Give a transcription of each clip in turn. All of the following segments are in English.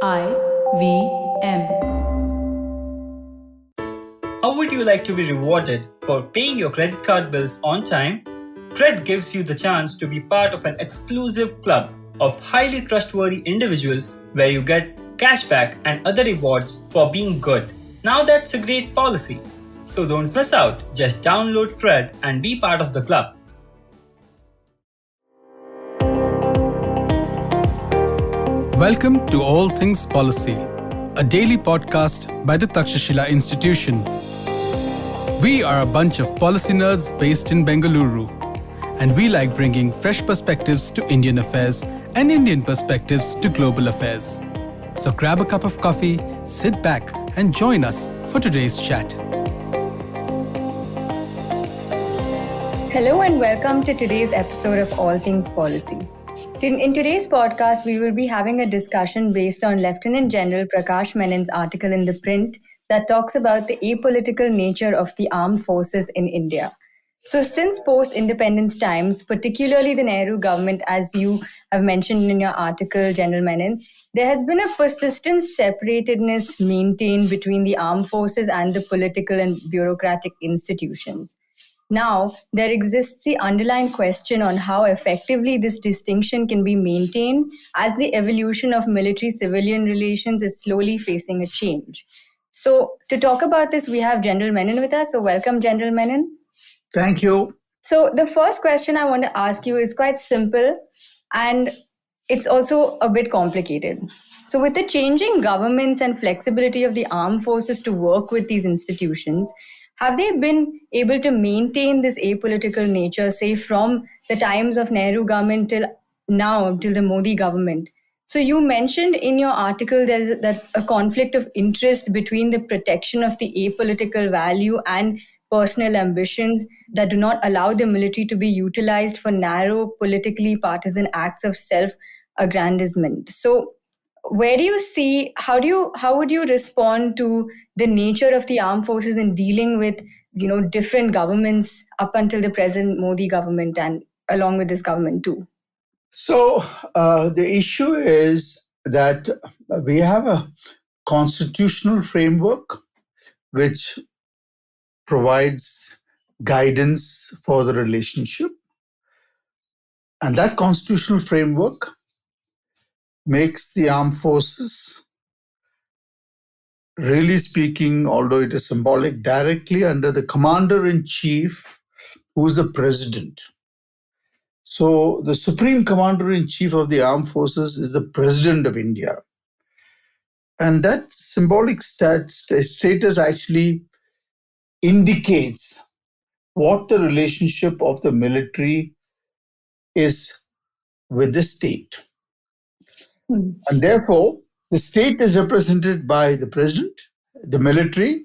IVM. How would you like to be rewarded for paying your credit card bills on time? Cred gives you the chance to be part of an exclusive club of highly trustworthy individuals where you get cashback and other rewards for being good. Now that's a great policy. So don't miss out. Just download Cred and be part of the club. Welcome to All Things Policy, a daily podcast by the Takshashila Institution. We are a bunch of policy nerds based in Bengaluru, and we like bringing fresh perspectives to Indian affairs and Indian perspectives to global affairs. So grab a cup of coffee, sit back, and join us for today's chat. Hello and welcome to today's episode of All Things Policy. In today's podcast, we will be having a discussion based on Lieutenant General Prakash Menon's article in The Print that talks about the apolitical nature of the armed forces in India. So since post-independence times, particularly the Nehru government, as you have mentioned in your article, General Menon, there has been a persistent separatedness maintained between the armed forces and the political and bureaucratic institutions. Now, there exists the underlying question on how effectively this distinction can be maintained as the evolution of military-civilian relations is slowly facing a change. So, to talk about this, we have General Menon with us. So, welcome, General Menon. Thank you. So, the first question I want to ask you is quite simple and it's also a bit complicated. So, with the changing governments and flexibility of the armed forces to work with these institutions, have they been able to maintain this apolitical nature, say, from the times of Nehru government till now, till the Modi government? So you mentioned in your article that a conflict of interest between the protection of the apolitical value and personal ambitions that do not allow the military to be utilized for narrow, politically partisan acts of self-aggrandizement. So where do you see, how would you respond to the nature of the armed forces in dealing with, different governments up until the present Modi government and along with this government too? So the issue is that we have a constitutional framework which provides guidance for the relationship. And that constitutional framework makes the armed forces, really speaking, although it is symbolic, directly under the commander-in-chief, who's the president. So the Supreme Commander-in-Chief of the Armed Forces is the President of India. And that symbolic status actually indicates what the relationship of the military is with the state. And therefore, the state is represented by the President, the military,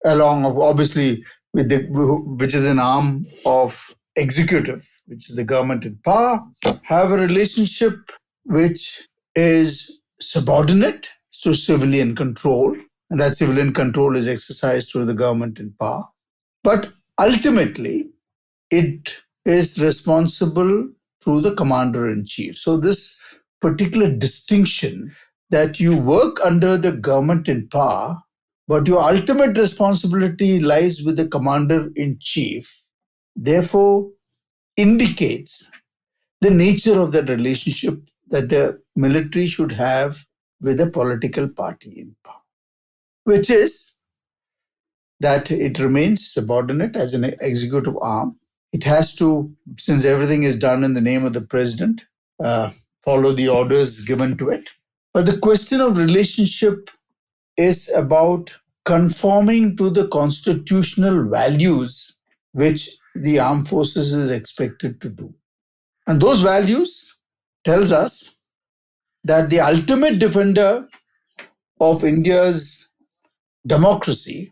along of obviously with which is an arm of executive, which is the government in power, have a relationship which is subordinate to civilian control, and that civilian control is exercised through the government in power. But ultimately, it is responsible through the commander-in-chief. So this particular distinction that you work under the government in power, but your ultimate responsibility lies with the commander-in-chief, therefore indicates the nature of that relationship that the military should have with a political party in power, which is that it remains subordinate as an executive arm. It has to, since everything is done in the name of the president, follow the orders given to it. But the question of relationship is about conforming to the constitutional values which the armed forces is expected to do. And those values tells us that the ultimate defender of India's democracy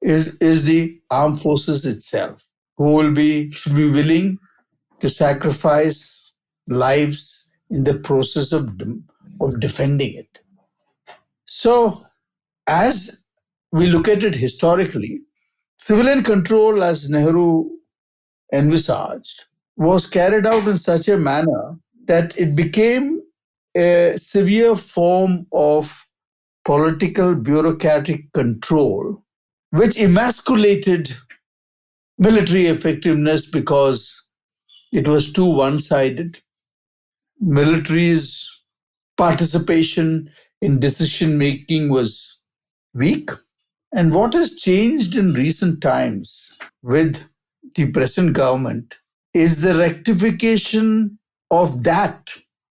is the armed forces itself, who should be willing to sacrifice lives in the process of defending it. So, as we look at it historically, civilian control, as Nehru envisaged, was carried out in such a manner that it became a severe form of political bureaucratic control, which emasculated military effectiveness because it was too one sided. Military's participation in decision making was weak. And what has changed in recent times with the present government is the rectification of that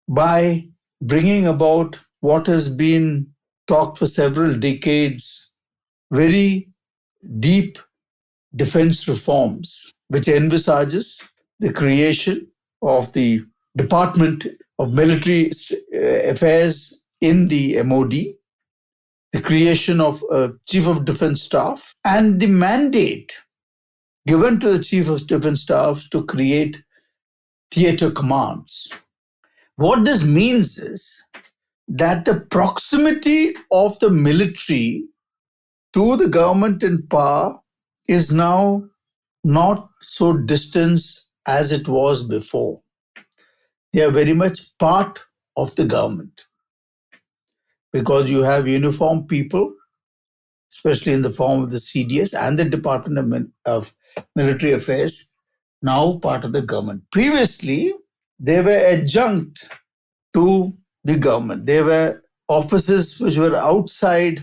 by bringing about what has been talked for several decades, very deep defense reforms, which envisages the creation of the Department of Military Affairs in the MOD, the creation of a Chief of Defense Staff, and the mandate given to the Chief of Defense Staff to create theater commands. What this means is that the proximity of the military to the government in power is now not so distant as it was before. They are very much part of the government because you have uniformed people, especially in the form of the CDS and the Department of Military Affairs, now part of the government. Previously, they were adjunct to the government. They were offices which were outside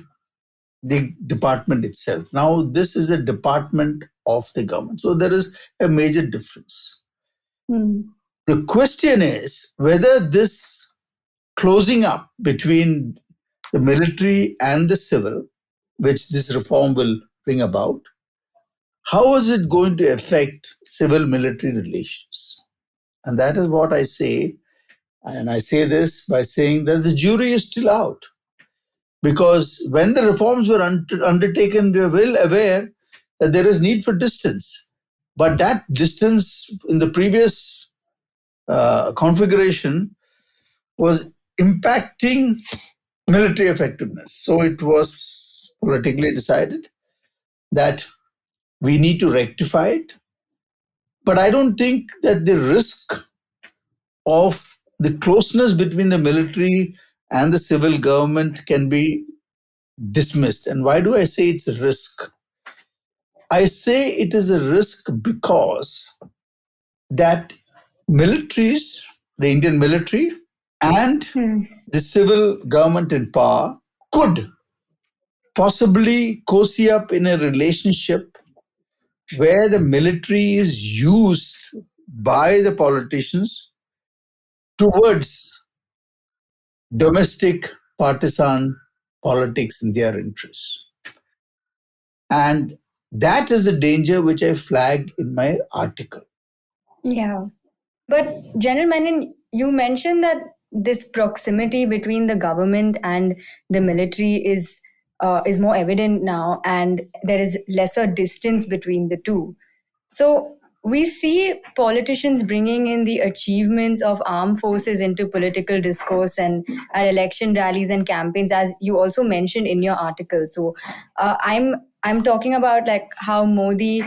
the department itself. Now, this is a department of the government. So there is a major difference. The question is whether this closing up between the military and the civil, which this reform will bring about, how is it going to affect civil-military relations? And that is what I say. And I say this by saying that the jury is still out. Because when the reforms were undertaken, we were well aware that there is need for distance. But that distance in the previous configuration was impacting military effectiveness. So it was politically decided that we need to rectify it. But I don't think that the risk of the closeness between the military and the civil government can be dismissed. And why do I say it's a risk? I say it is a risk because that militaries, the Indian military and the civil government in power could possibly cozy up in a relationship where the military is used by the politicians towards domestic partisan politics in their interests. And that is the danger which I flagged in my article. Yeah. But General Menon, you mentioned that this proximity between the government and the military is more evident now, and there is lesser distance between the two. So we see politicians bringing in the achievements of armed forces into political discourse and at election rallies and campaigns, as you also mentioned in your article. So I'm talking about like how Modi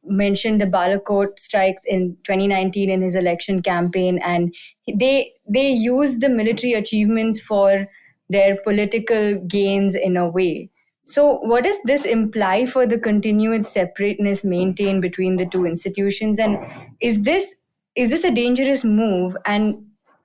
mentioned the Balakot strikes in 2019 in his election campaign, and they used the military achievements for their political gains in a way. So what does this imply for the continued separateness maintained between the two institutions, and is this a dangerous move, and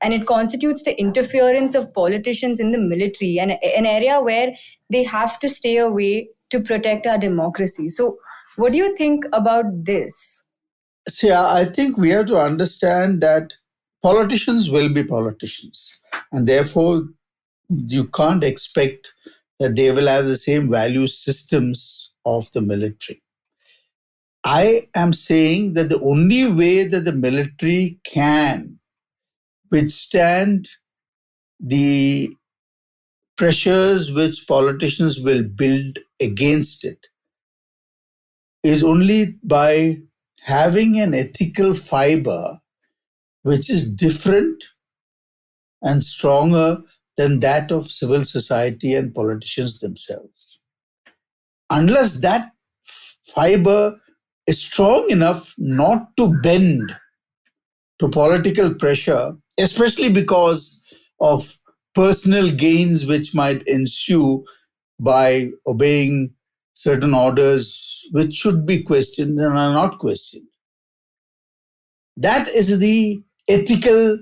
it constitutes the interference of politicians in the military and an area where they have to stay away to protect our democracy? So what do you think about this? See, I think we have to understand that politicians will be politicians, and therefore you can't expect that they will have the same value systems of the military. I am saying that the only way that the military can withstand the pressures which politicians will build against it is only by having an ethical fiber which is different and stronger than that of civil society and politicians themselves. Unless that fiber is strong enough not to bend to political pressure, especially because of personal gains which might ensue by obeying certain orders which should be questioned and are not questioned. That is the ethical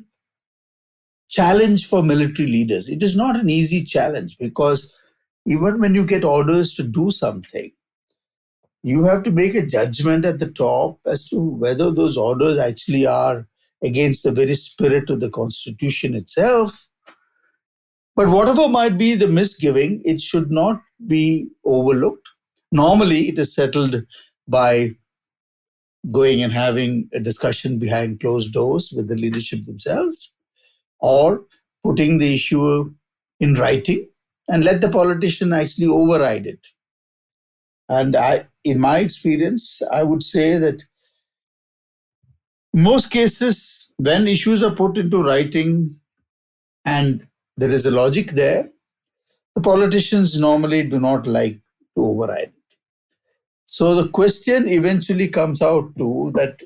challenge for military leaders. It is not an easy challenge because even when you get orders to do something, you have to make a judgment at the top as to whether those orders actually are against the very spirit of the Constitution itself. But whatever might be the misgiving, it should not be overlooked. Normally, it is settled by going and having a discussion behind closed doors with the leadership themselves, or putting the issue in writing and let the politician actually override it. And in my experience, I would say that in most cases, when issues are put into writing and there is a logic there, the politicians normally do not like to override it. So the question eventually comes out to that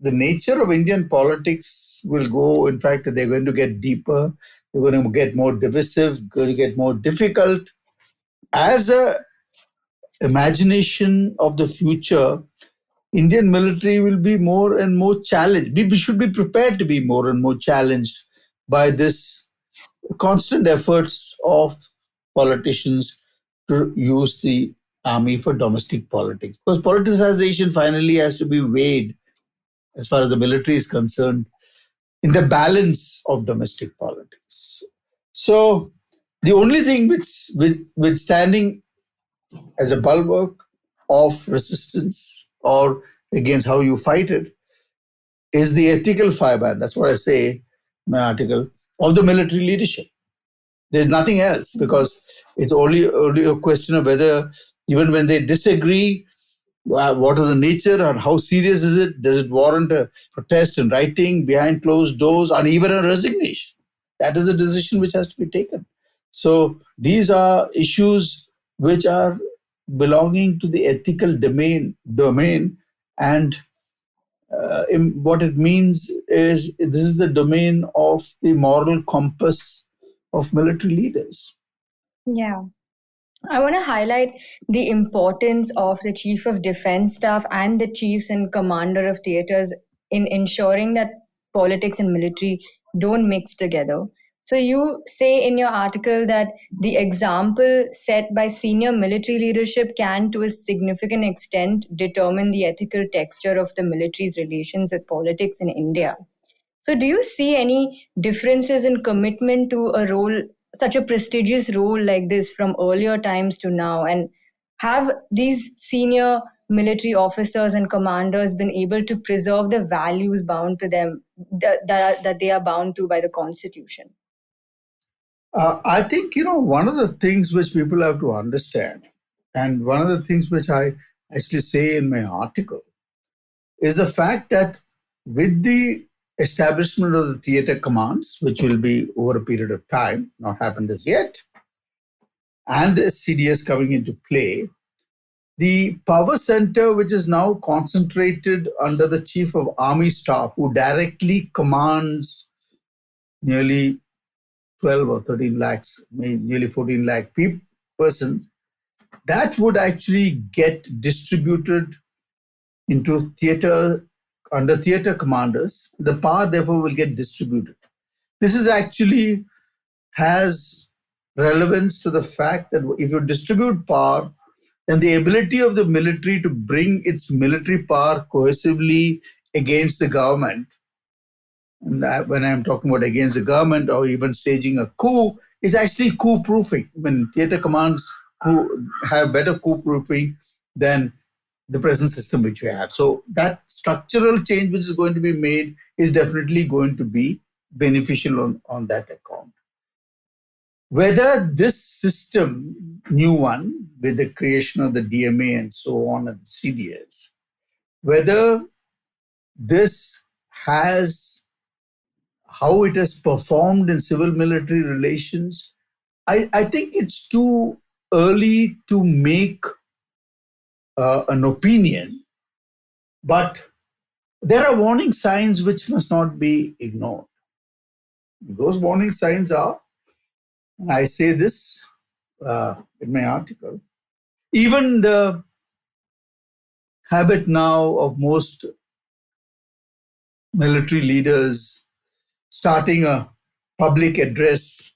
the nature of Indian politics will go, in fact, they're going to get deeper, they're going to get more divisive, going to get more difficult. As a imagination of the future, Indian military will be more and more challenged. We should be prepared to be more and more challenged by this constant efforts of politicians to use the army for domestic politics. Because politicization finally has to be weighed, as far as the military is concerned, in the balance of domestic politics. So the only thing which standing as a bulwark of resistance or against how you fight it is the ethical fiber. That's what I say in my article, of the military leadership. There's nothing else, because it's only a question of whether, even when they disagree, what is the nature or how serious is it? Does it warrant a protest in writing behind closed doors, or even a resignation? That is a decision which has to be taken. So these are issues which are belonging to the ethical domain, and what it means is this is the domain of the moral compass of military leaders. Yeah. I want to highlight the importance of the Chief of Defense Staff and the Chiefs and Commander of Theatres in ensuring that politics and military don't mix together. So, you say in your article that the example set by senior military leadership can, to a significant extent, determine the ethical texture of the military's relations with politics in India. So, do you see any differences in commitment to a role, such a prestigious role like this, from earlier times to now? And have these senior military officers and commanders been able to preserve the values bound to them, that they are bound to by the Constitution? I think, one of the things which people have to understand, and one of the things which I actually say in my article, is the fact that with the establishment of the theatre commands, which will be over a period of time, not happened as yet, and the CDS coming into play, the power center, which is now concentrated under the Chief of Army Staff, who directly commands nearly 12 or 13 lakhs, nearly 14 lakh persons, that would actually get distributed into theatre, under theatre commanders. The power, therefore, will get distributed. This is actually has relevance to the fact that if you distribute power, then the ability of the military to bring its military power cohesively against the government, and when I'm talking about against the government or even staging a coup, is actually coup-proofing. When theatre commands have better coup-proofing than the present system which we have. So that structural change which is going to be made is definitely going to be beneficial on that account. Whether this system, new one, with the creation of the DMA and so on and the CDS, whether this has, how it has performed in civil-military relations, I think it's too early to make an opinion, but there are warning signs which must not be ignored. Those warning signs are, and I say this in my article, even the habit now of most military leaders starting a public address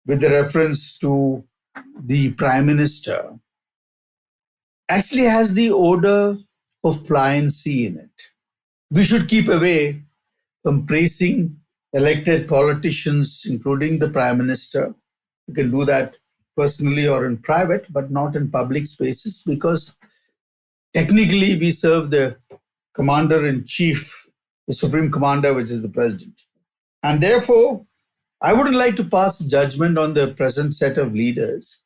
with the reference to the prime minister actually has the odor of pliancy in it. We should keep away from praising elected politicians, including the prime minister. You can do that personally or in private, but not in public spaces, because technically we serve the commander in chief, the supreme commander, which is the president. And therefore, I wouldn't like to pass judgment on the present set of leaders.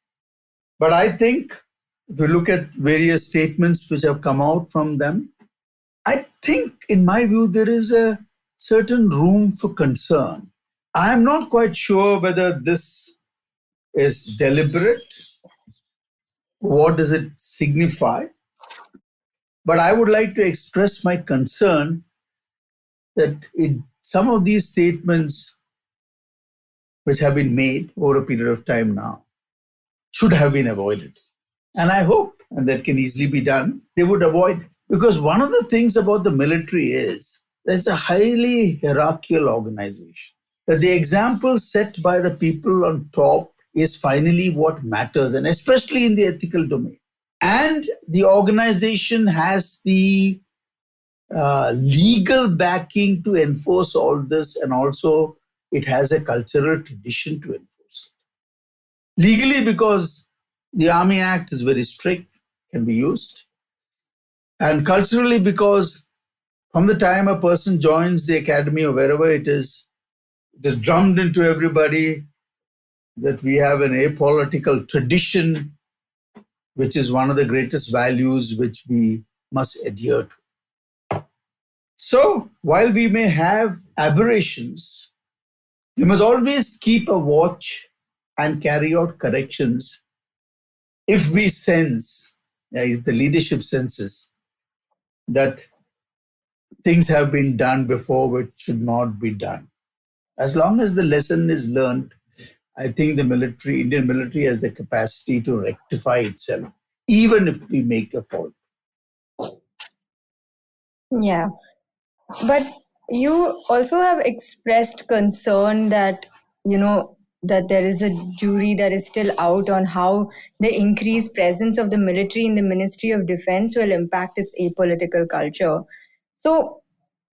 But I think if you look at various statements which have come out from them, I think, in my view, there is a certain room for concern. I am not quite sure whether this is deliberate. What does it signify? But I would like to express my concern that some of these statements which have been made over a period of time now should have been avoided. And I hope, and that can easily be done, they would avoid. Because one of the things about the military is that it's a highly hierarchical organization. That the example set by the people on top is finally what matters, and especially in the ethical domain. And the organization has the legal backing to enforce all this, and also it has a cultural tradition to enforce it. Legally, because the Army Act is very strict, can be used. And culturally, because from the time a person joins the academy or wherever it is drummed into everybody that we have an apolitical tradition, which is one of the greatest values which we must adhere to. So, while we may have aberrations, we must always keep a watch and carry out corrections if we sense, if the leadership senses that things have been done before which should not be done. As long as the lesson is learned, I think the military, Indian military, has the capacity to rectify itself, even if we make a fault. Yeah. But you also have expressed concern that, that there is a jury that is still out on how the increased presence of the military in the Ministry of Defense will impact its apolitical culture. So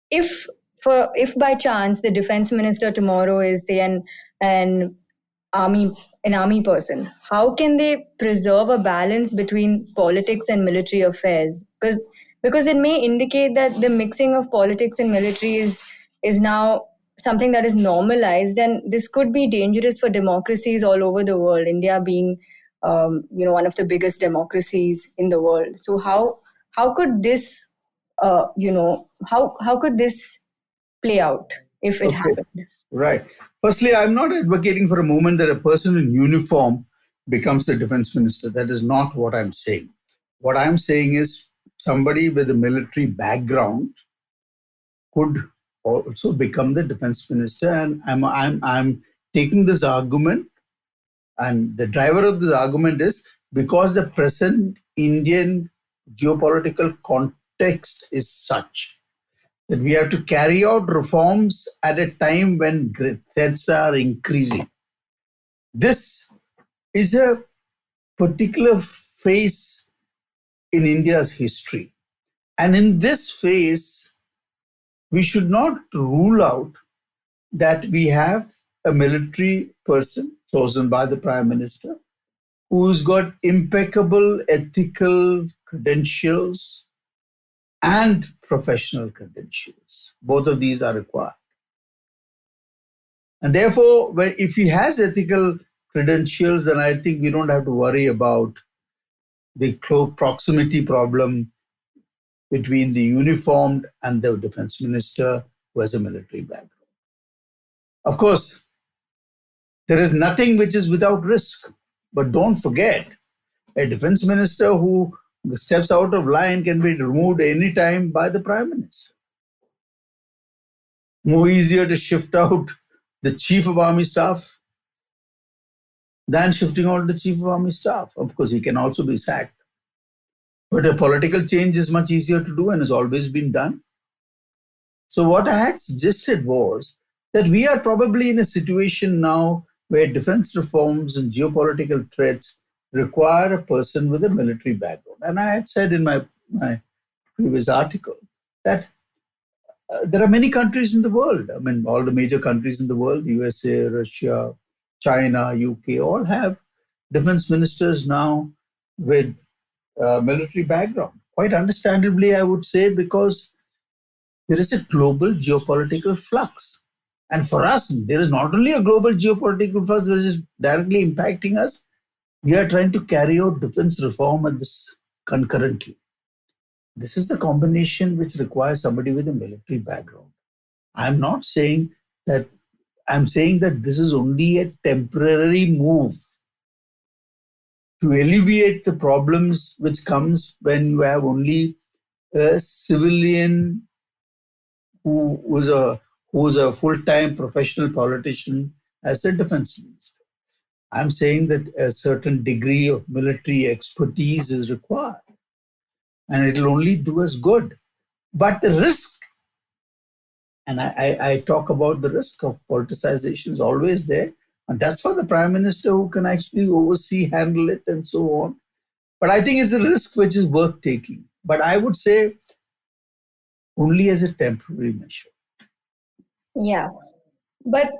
if by chance the defense minister tomorrow is, say, an army person, how can they preserve a balance between politics and military affairs? Because it may indicate that the mixing of politics and military is now something that is normalized, and this could be dangerous for democracies all over the world, India being one of the biggest democracies in the world. So how could this how could this play out if it happened? Right. Firstly, I'm not advocating for a moment that a person in uniform becomes the defense minister. That is not what I'm saying. What I'm saying is somebody with a military background could also become the defense minister. And I'm taking this argument, and the driver of this argument is because the present Indian geopolitical context is such that we have to carry out reforms at a time when threats are increasing. This is a particular phase in India's history. And in this phase, we should not rule out that we have a military person chosen by the Prime Minister who's got impeccable ethical credentials and professional credentials. Both of these are required. And therefore, if he has ethical credentials, then I think we don't have to worry about the close proximity problem between the uniformed and the defense minister who has a military background. Of course, there is nothing which is without risk. But don't forget, a defense minister who steps out of line can be removed anytime by the Prime Minister. More easier to shift out the chief of army staff than shifting out the chief of army staff. Of course, he can also be sacked. But a political change is much easier to do and has always been done. So what I had suggested was that we are probably in a situation now where defense reforms and geopolitical threats require a person with a military background. And I had said in my previous article that there are many countries in the world. I mean, all the major countries in the world, USA, Russia, China, UK, all have defense ministers now with military background. Quite understandably, I would say, because there is a global geopolitical flux. And for us, there is not only a global geopolitical flux that is directly impacting us, we are trying to carry out defense reform at this concurrently. This is the combination which requires somebody with a military background. I'm not saying that, I'm saying that this is only a temporary move to alleviate the problems which comes when you have only a civilian who's a full-time professional politician as the defense minister. I'm saying that a certain degree of military expertise is required, and it'll only do us good. But the risk, and I talk about the risk of politicization, is always there, and that's for the prime minister who can actually oversee, handle it, and so on. But I think it's a risk which is worth taking. But I would say only as a temporary measure. Yeah. But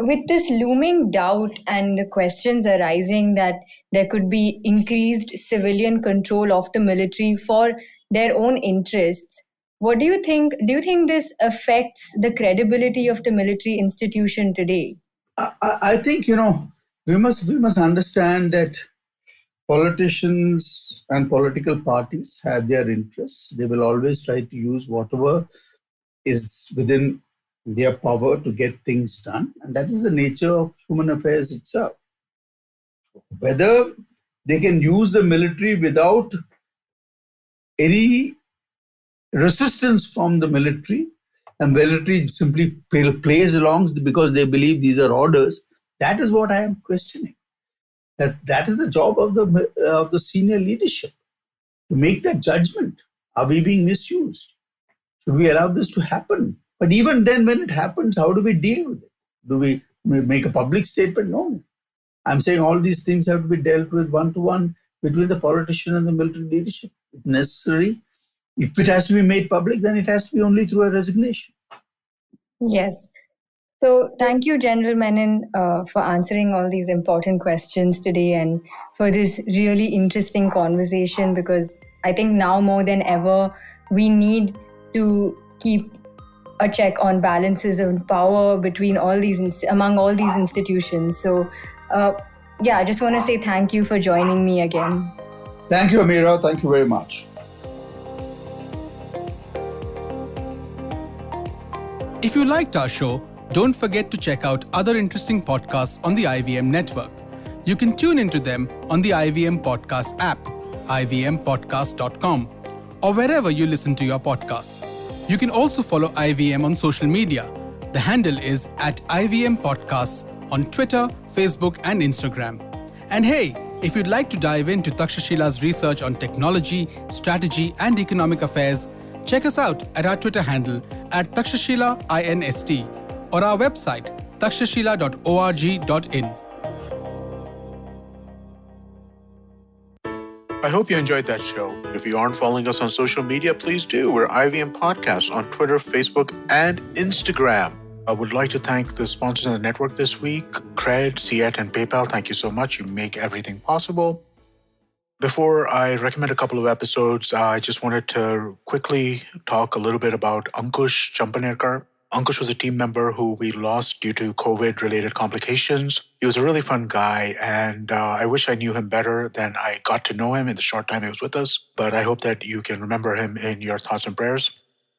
with this looming doubt and the questions arising that there could be increased civilian control of the military for their own interests, what do you think? Do you think this affects the credibility of the military institution today? I think, we must understand that politicians and political parties have their interests. They will always try to use whatever is within their power to get things done. And that is the nature of human affairs itself. Whether they can use the military without any resistance from the military, and military simply plays along because they believe these are orders, that is what I am questioning. That is the job of the senior leadership, to make that judgment. Are we being misused? Should we allow this to happen? But even then, when it happens, how do we deal with it? Do we make a public statement? No. I'm saying all these things have to be dealt with one-to-one between the politician and the military leadership. If necessary, if it has to be made public, then it has to be only through a resignation. Yes. So thank you, General Menon, for answering all these important questions today and for this really interesting conversation, because I think now more than ever, we need to keep a check on balances of power between among all these institutions. So, I just want to say thank you for joining me again. Thank you, Amira. Thank you very much. If you liked our show, don't forget to check out other interesting podcasts on the IVM network. You can tune into them on the IVM Podcast app, ivmpodcast.com, or wherever you listen to your podcasts. You can also follow IVM on social media. The handle is @IVM Podcasts on Twitter, Facebook, and Instagram. And hey, if you'd like to dive into Takshashila's research on technology, strategy, and economic affairs, check us out at our Twitter handle @TakshashilaINST or our website takshashila.org.in. I hope you enjoyed that show. If you aren't following us on social media, please do. We're IVM Podcasts on Twitter, Facebook, and Instagram. I would like to thank the sponsors of the network this week, Cred, Ciet, and PayPal. Thank you so much. You make everything possible. Before I recommend a couple of episodes, I just wanted to quickly talk a little bit about Ankush Champanerkar. Ankush was a team member who we lost due to COVID-related complications. He was a really fun guy, and I wish I knew him better than I got to know him in the short time he was with us. But I hope that you can remember him in your thoughts and prayers.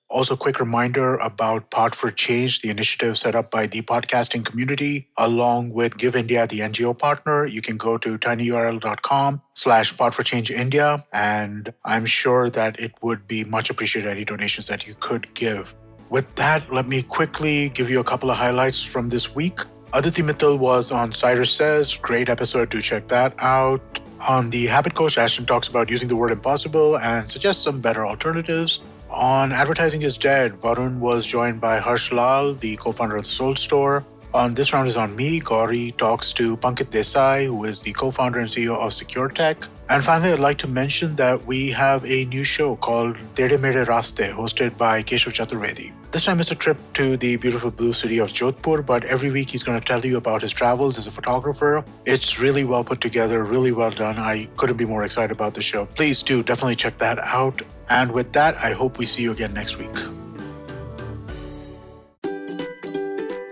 Also, a quick reminder about Pod for Change, the initiative set up by the podcasting community, along with Give India, the NGO partner. You can go to tinyurl.com/Pod4Change India, and I'm sure that it would be much appreciated any donations that you could give. With that, let me quickly give you a couple of highlights from this week. Aditi Mittal was on Cyrus Says. Great episode, to check that out. On the Habit Coach, Ashton talks about using the word impossible and suggests some better alternatives. On Advertising is Dead, Varun was joined by Harsh Lal, the co-founder of the Soul Store. On This Round is on Me, Gauri talks to Pankit Desai, who is the co-founder and CEO of Secure Tech. And finally, I'd like to mention that we have a new show called Tere Mere Raste, hosted by Keshav Chaturvedi. This time it's a trip to the beautiful blue city of Jodhpur, but every week he's going to tell you about his travels as a photographer. It's really well put together, really well done. I couldn't be more excited about the show. Please do definitely check that out. And with that, I hope we see you again next week.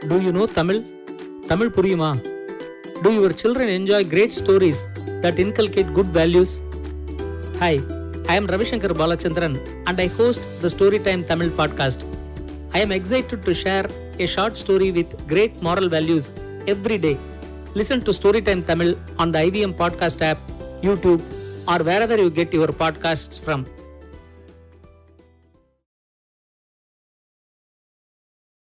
Do you know Tamil? Tamil puriyuma? Do your children enjoy great stories that inculcate good values? Hi, I am Ravishankar Balachandran and I host the Storytime Tamil podcast. I am excited to share a short story with great moral values every day. Listen to Storytime Tamil on the IVM podcast app, YouTube, or wherever you get your podcasts from.